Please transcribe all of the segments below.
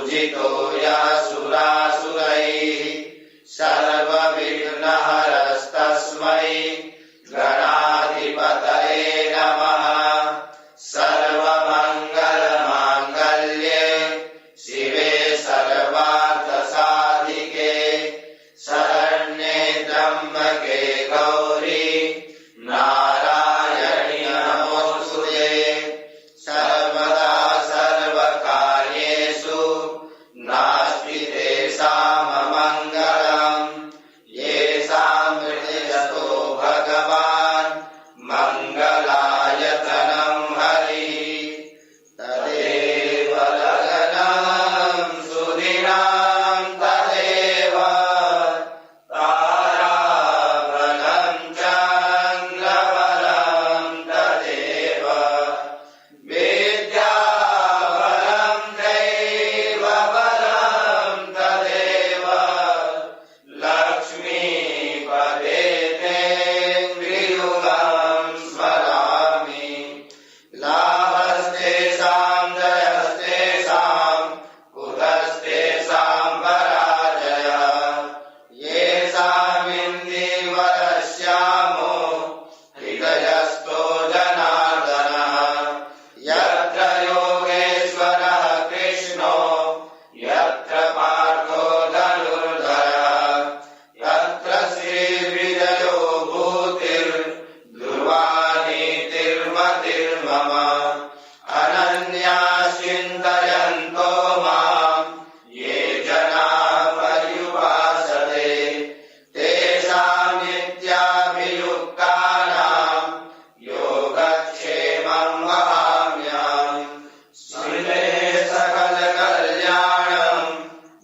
पूजितो यासुरासुरैः सर्वविघ्नहरस्तस्मै गणाधिपतये नमः। सर्वमङ्गलमाङ्गल्ये शिवे सर्वार्थसाधिके शरण्ये त्र्यम्बके गौरी नारायणि नमोऽस्तुते। सर्वदा सर्वकार्येषु नास्ति तेषाममङ्गलम्। येषां हृदयस्थो भगवान् मङ्गलायतनं हरिः तदेव लग्नं सुदिनं तदेव ताराबलं चन्द्रबलं तदेव विद्याबलं दैवबलं तदेव लक्ष्मीपदे तेन्द्रियुगं स्मरामि। लाभस्तेषां जयस्तेषां कुतस्तेषां पराजयः। येषामिन्दीवरश्यामो हृदयस्थो जनार्दनः। यत्र योगेश्वरः कृष्णो यत्र पार्थो धनुर्धरः। यत्र श्रीविजयो भूतिर्ध्रुवा नीतिर्मतिर्मम। अनन्या चिन्तयन्तो मां ये जनाः पर्युपासते तेषां नित्याभियुक्तानां योगक्षेमं वहाम्यहम्। श्रीले सकलकल्याणं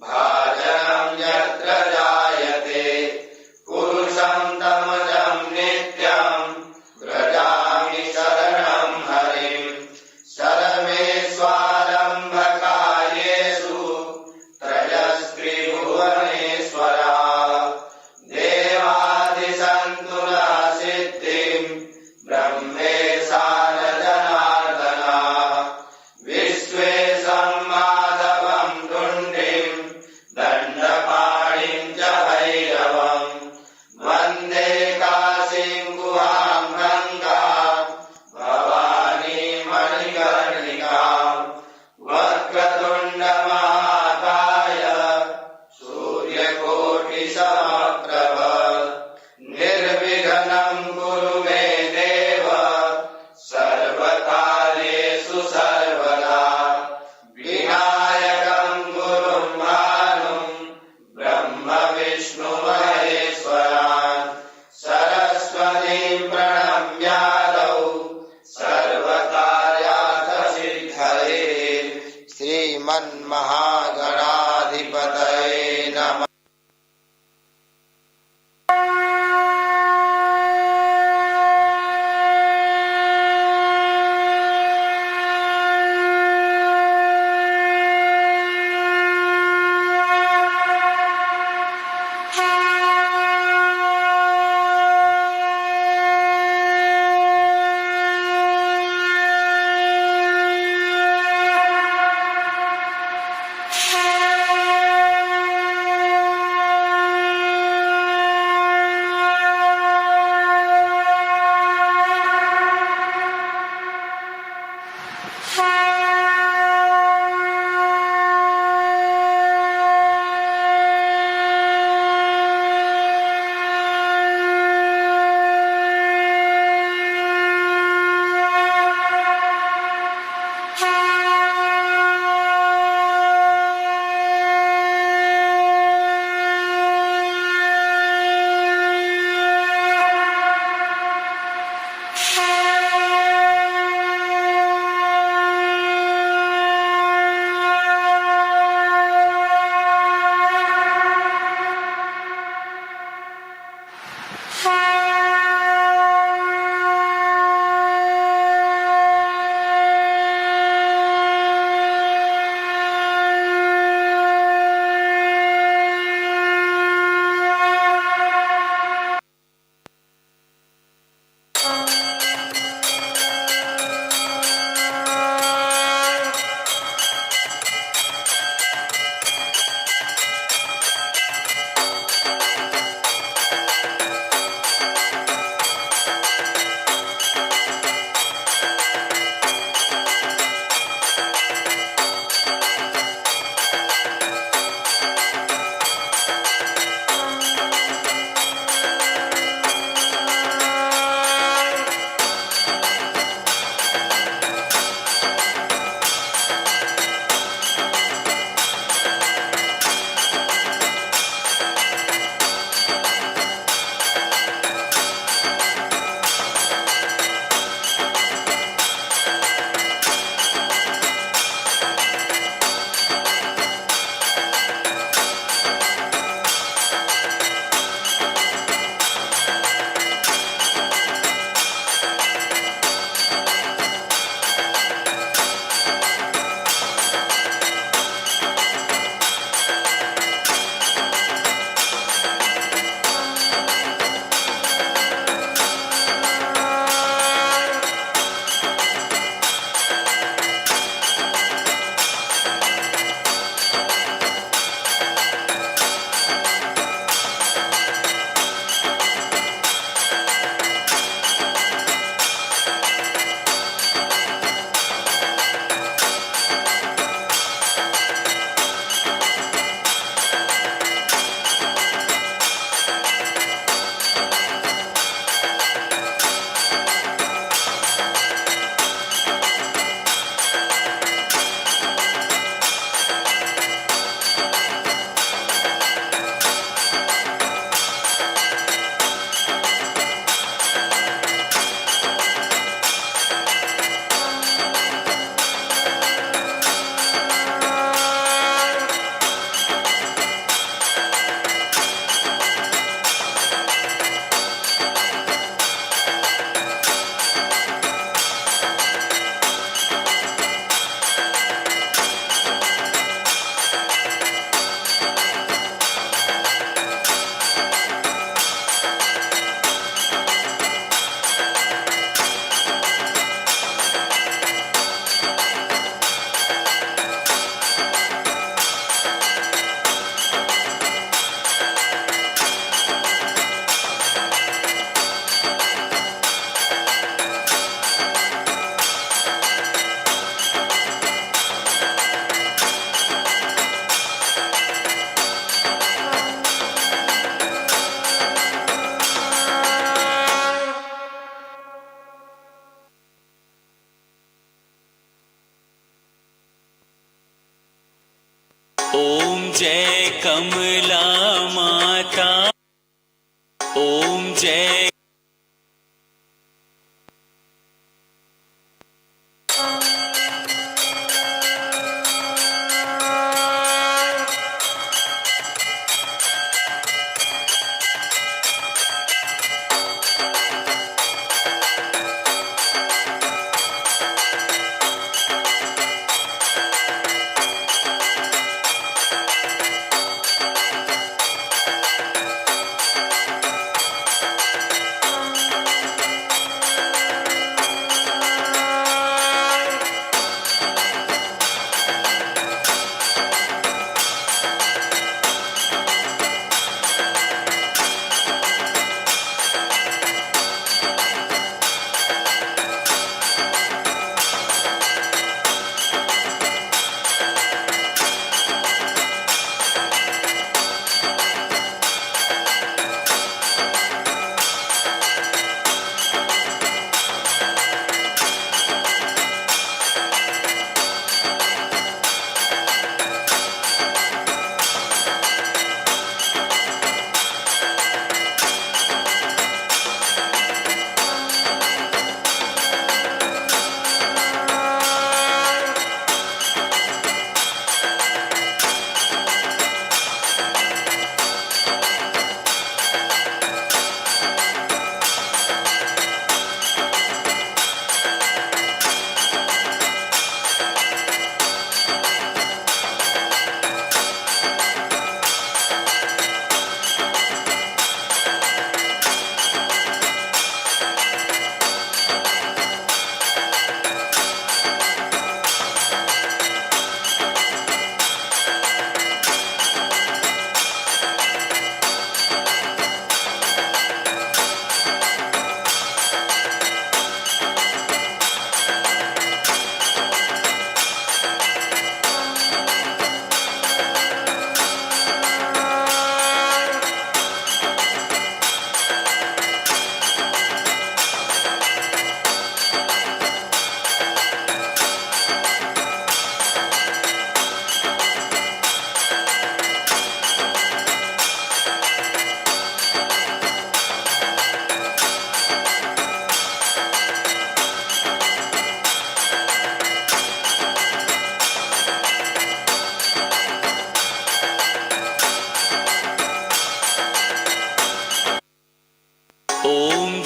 भाजनं यत्र जायते पुरुषं तमजं नित्यं व्रजामि शरणं हरिम्। शरमेष्वारम्भकार्येषु त्रयस्त्रिभुवनेश्वराः। देवादिसन्तु न सिद्धिं ब्रह्मेशान जनार्दनाः। विश्वेशं माधवं तुण्डिं दण्डपाणिं च भैरवम्। वन्दे काशीं गुहां गङ्गां भवानी मणिकर्णिकाम्। वक्रतुण्डमहाकाय सूर्यकोटिसमप्रभ निर्विघ्नं कुरु मे देव सर्वकार्येषु सर्वदा। विनायकं गुरुं भानुं ब्रह्म विष्णु महेश्वरान् सरस्वतीं प्रणम्यादौ सर्वकार्यार्थसिद्धये। श्रीमन्महागणाधिपतये नमः। ओम जय कमला माता। ओम जय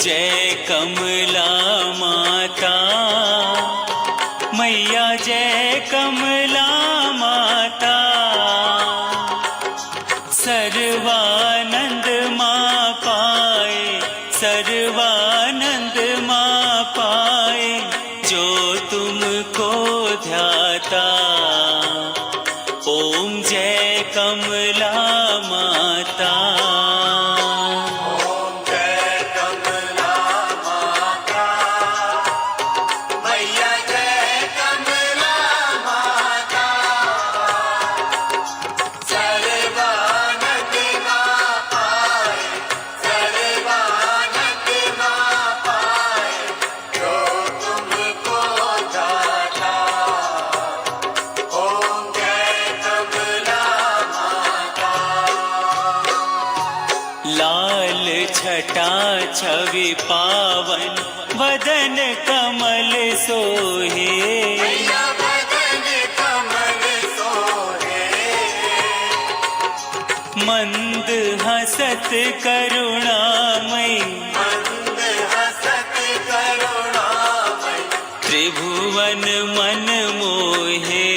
जय कमला माता। मैया जय कमला माता। सर्वानंद माँ पाए, सर्वानंद माँ पाए, जो तुमको ध्याता। ओम जय कमला माता। लाल छटा छवि पावन, वदन कमल सोहे। मंद हसत करुणामय, त्रिभुवन मन मोहे।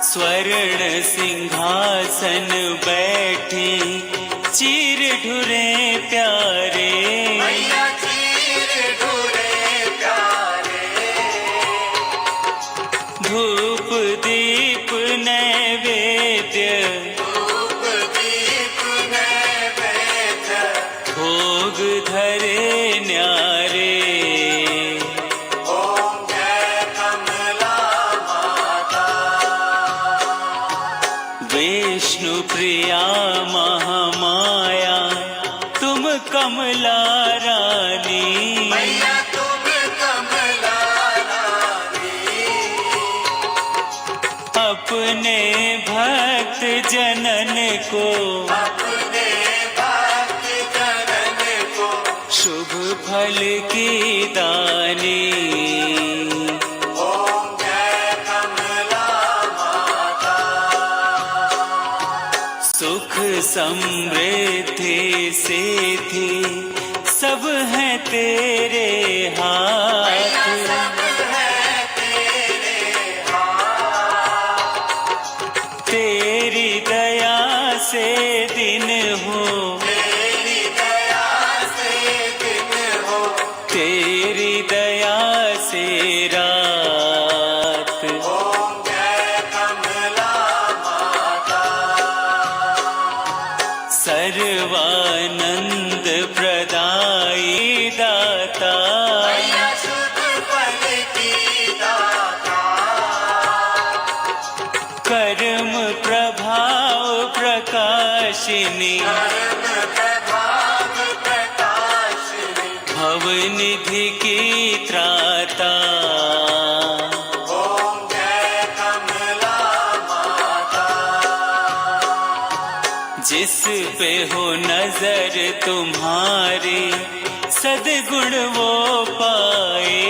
स्वर्ण सिंहासन बैठी, चीर ढुरे प्यारे। धूप दीप नैवेद्य, भोग धरे न्यारे। विष्णु प्रिया महामाया, तुम कमला रानी। जनन को, अपने भक्त जनन को, शुभ फल की दानी। ओम जय कमला माता। सुख समृद्धि सिद्धि सब है तेरे हाथ, सब है तेरे हाथ। तेरी दया से दिन हो, तेरी दया से दिन हो, तेरी दया से रात। ओम जय कमला माता। सर्वानंद प्रदायी दाता, मैया शुभ फल की दाता। कर्म प्रभाव प्रकाशिनी, कर्म प्रभाव प्रकाशिनी, भवनिधि की त्राता। ओम जय कमला माता। जिस पे हो नजर तुम्हारी सद्गुण वो पाए,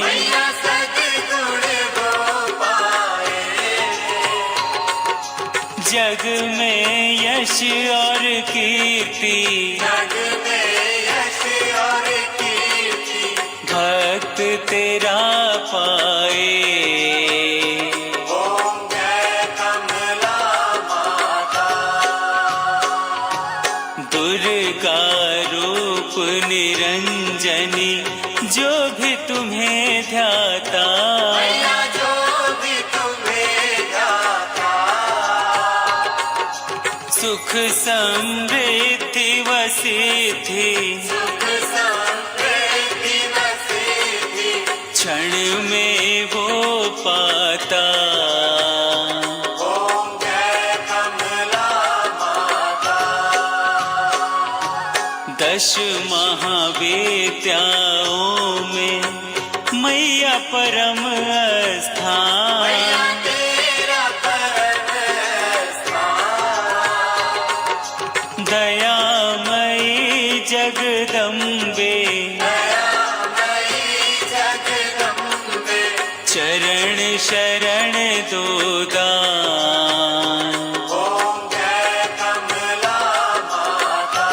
मैया सद्गुण वो पाए। जग में यश और कीर्ति, जग में यश और कीर्ति, भक्त तेरा पाए। ओम जय कमला माता। दुर्गा रूप निरंजनी जो भी तुम्हें ध्याता, मैया जो भी तुम्हें ध्याता, सुख समृद्धि व सिद्धि सुख समृद्धि व सिद्धि, क्षण में वो पाता। ओम जय कमला माता। दश महाविद्याओं में मैया परम स्थान, मैया तेरा परम स्थान। दयामयी जगदम्बे, दयामयी जगदम्बे, चरण शरण दो दान। ओम जय कमला माता।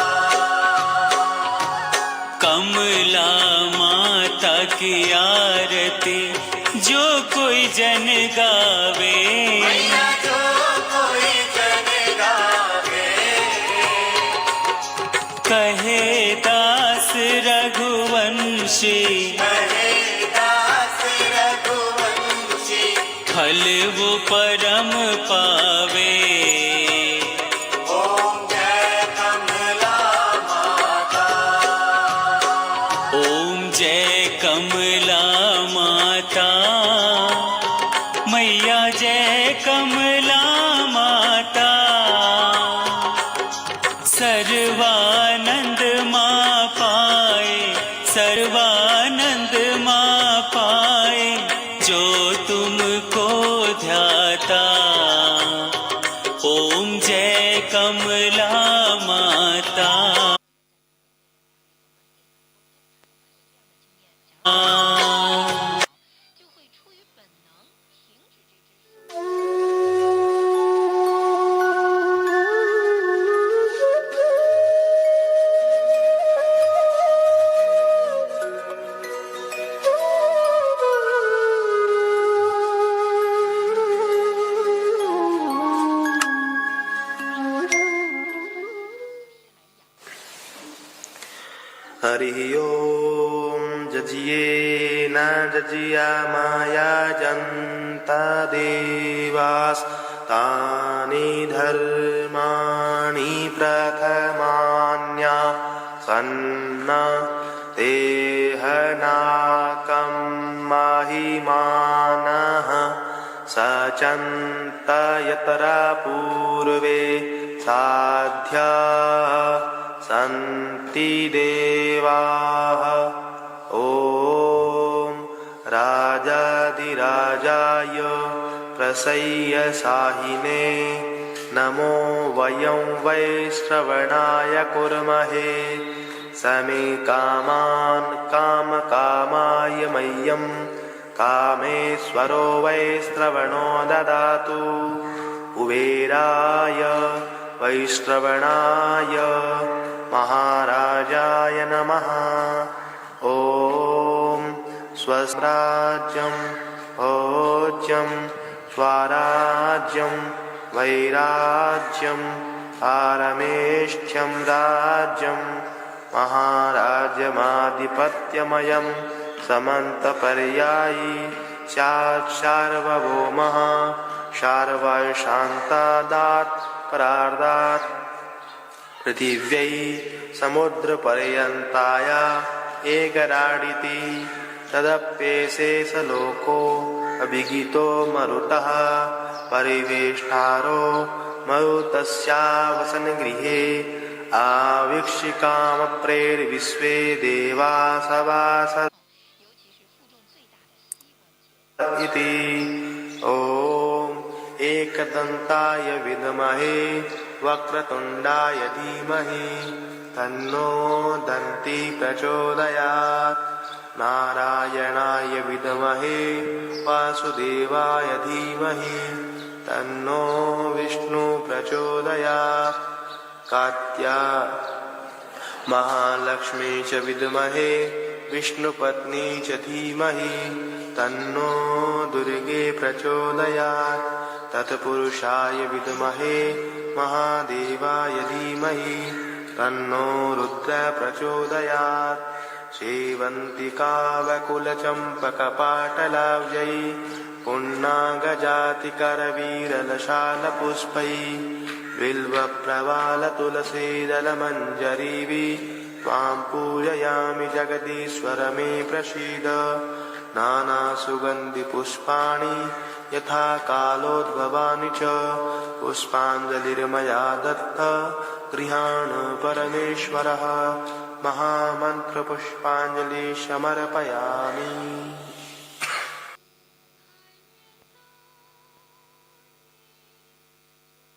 कमला माता की आरती जो कोई जन गावे, मैया जो कोई जन गावे, कहे दास रघुवंशी, कहे दास रघुवंशी, फल वो परम पावे। ओम जय कमला माता। ओम जय कमला माता, मैया जय कमला माता। सर्वानंद माँ पाए, सर्वानंद माँ पाए जो तुमको ध्याता। ओम जय कमला माता।就会出于本能停止这只手。हरि ओम जजिए न जजिया माया जन्ता देवास तानि धर्माणि प्रथमान्या सन्ना तेहनाकं महिमानः सचन्त यतरा पूर्वे साध्या सन्ति देवाः। ॐ राजाधिराजाय प्रसय्य साहिने नमो वयं वै श्रवणाय कुर्महे समे कामान् कामकामाय मह्यं कामेश्वरो वै श्रवणो ददातु कुबेराय वैश्रवणाय महाराजाय नमः ॐ स्वराज्यं भोज्यं स्वराज्यं वैराज्यं पारमेष्ठ्यं राज्यं महाराज्यमाधिपत्यमयं समन्तपर्यायी स्यात् सार्वभौमः शार्वर्शान्तादात् परार्धात् पृथिव्यै समुद्रपर्यन्ताय एकराडिति तदप्येशेषलोको अभिगितो मरुतः परिवेष्टारो मरुतस्यावसनगृहे आवीक्षिकामप्रेर्विश्वे देवा सभासद 尤其是负重最大的膝关节。 इति ॐ एकदन्ताय विद्महे वक्रतुण्डाय धीमहि तन्नो दन्ती प्रचोदयात् नारायणाय विद्महे वासुदेवाय धीमहि तन्नो विष्णु प्रचोदयात् कात्या महालक्ष्मी च विद्महे विष्णुपत्नी च धीमहि तन्नो दुर्गे प्रचोदयात् तत्पुरुषाय विद्महे महादेवाय धीमहि तन्नो रुद्र प्रचोदयात् सेवन्तिकावकुलचम्पकपाटलाब्जै पुण्णागजातिकरवीरलशालपुष्पै बिल्वप्रवालतुलसीदलमञ्जरीभिः त्वां पूजयामि जगदीश्वर मे प्रसीद नानासुगन्धिपुष्पाणि यथा कालोद्भवानि च पुष्पाञ्जलिर्मया दत्त गृहाण परमेश्वरः महामन्त्रपुष्पाञ्जलिं समर्पयामि